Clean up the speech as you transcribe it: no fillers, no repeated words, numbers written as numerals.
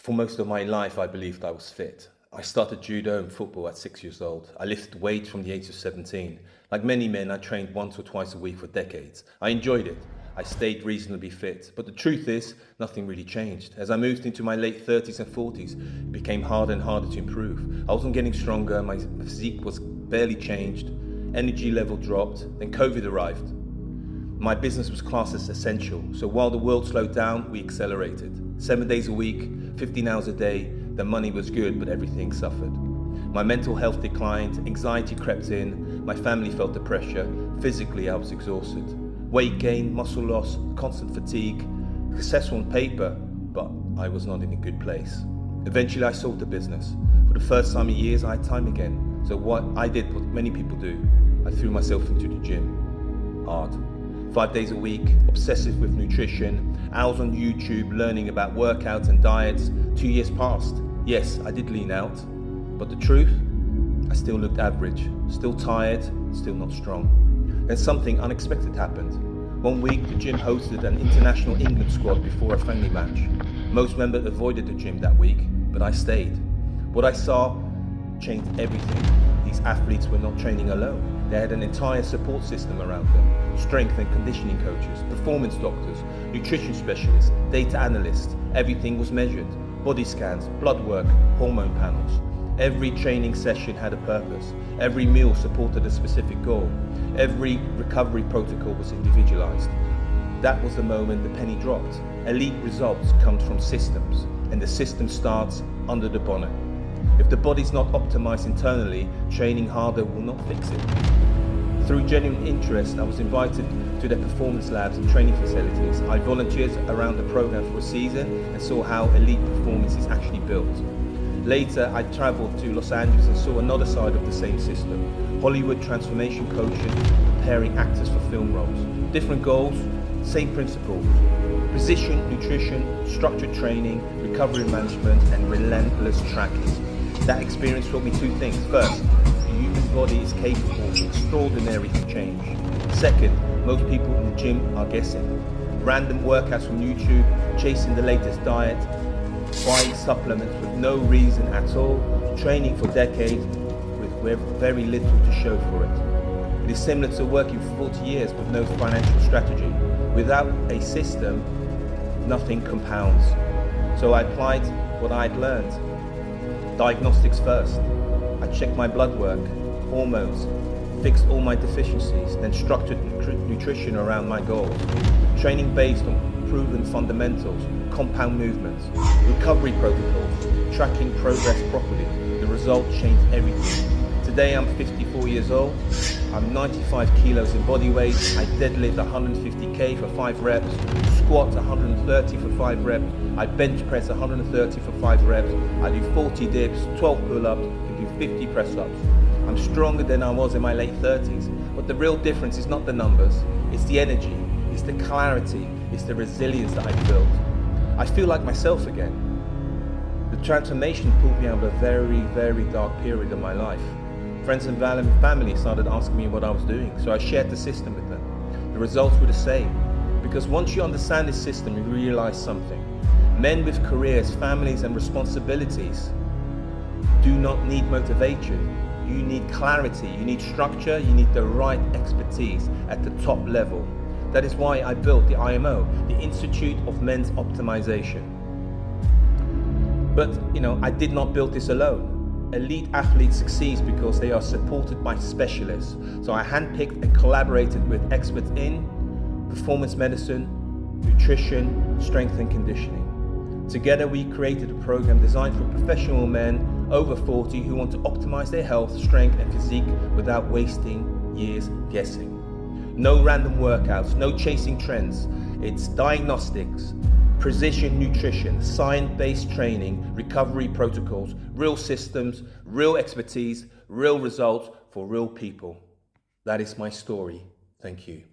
For most of my life, I believed I was fit. I started judo and football at 6 years old. I lifted weights from the age of 17. Like many men, I trained once or twice a week for decades. I enjoyed it. I stayed reasonably fit. But the truth is, nothing really changed. As I moved into my late 30s and 40s, it became harder and harder to improve. I wasn't getting stronger, my physique was barely changed, energy level dropped, then COVID arrived. My business was classed as essential, so while the world slowed down, we accelerated. 7 days a week, 15 hours a day, the money was good, but everything suffered. My mental health declined, anxiety crept in, my family felt the pressure, physically I was exhausted. Weight gain, muscle loss, constant fatigue, successful on paper, but I was not in a good place. Eventually I sold the business. For the first time in years, I had time again. So what I did, what many people do, I threw myself into the gym, hard. 5 days a week, obsessive with nutrition, hours on YouTube learning about workouts and diets. 2 years passed. Yes, I did lean out, but the truth, I still looked average, still tired, still not strong. Then something unexpected happened. 1 week, the gym hosted an international England squad before a friendly match. Most members avoided the gym that week, but I stayed. What I saw changed everything. These athletes were not training alone. They had an entire support system around them. Strength and conditioning coaches, performance doctors, nutrition specialists, data analysts. Everything was measured. Body scans, blood work, hormone panels. Every training session had a purpose. Every meal supported a specific goal. Every recovery protocol was individualized. That was the moment the penny dropped. Elite results come from systems, and the system starts under the bonnet. If the body's not optimized internally, training harder will not fix it. Through genuine interest, I was invited to their performance labs and training facilities. I volunteered around the program for a season and saw how elite performance is actually built. Later, I traveled to Los Angeles and saw another side of the same system. Hollywood transformation coaching, preparing actors for film roles. Different goals, same principles. Precision nutrition, structured training, recovery management, and relentless tracking. That experience taught me two things. First, the human body is capable of extraordinary change. Second, most people in the gym are guessing. Random workouts from YouTube, chasing the latest diet, buying supplements with no reason at all, training for decades with very little to show for it. It is similar to working for 40 years with no financial strategy. Without a system, nothing compounds. So I applied what I'd learned. Diagnostics first. I checked my blood work, hormones, fixed all my deficiencies, then structured nutrition around my goals. Training based on proven fundamentals, compound movements, recovery protocols, tracking progress properly. The result changed everything. Today I'm 54 years old, I'm 95 kilos in body weight, I deadlift 150k for 5 reps, squat 130 for 5 reps, I bench press 130 for 5 reps, I do 40 dips, 12 pull-ups, and do 50 press-ups. I'm stronger than I was in my late 30s, but the real difference is not the numbers, it's the energy, it's the clarity, it's the resilience that I built. I feel like myself again. The transformation pulled me out of a very dark period of my life. Friends and family started asking me what I was doing, so I shared the system with them. The results were the same, because once you understand this system, you realize something. Men with careers, families and responsibilities do not need motivation. You need clarity, you need structure, you need the right expertise at the top level. That is why I built the I.M.O, the Institute of Men's Optimization. But, I did not build this alone. Elite athletes succeed because they are supported by specialists. So I handpicked and collaborated with experts in performance medicine, nutrition, strength and conditioning. Together we created a program designed for professional men over 40 who want to optimize their health, strength and physique without wasting years guessing. No random workouts, no chasing trends. It's diagnostics, precision nutrition, science-based training, recovery protocols, real systems, real expertise, real results for real people. That is my story. Thank you.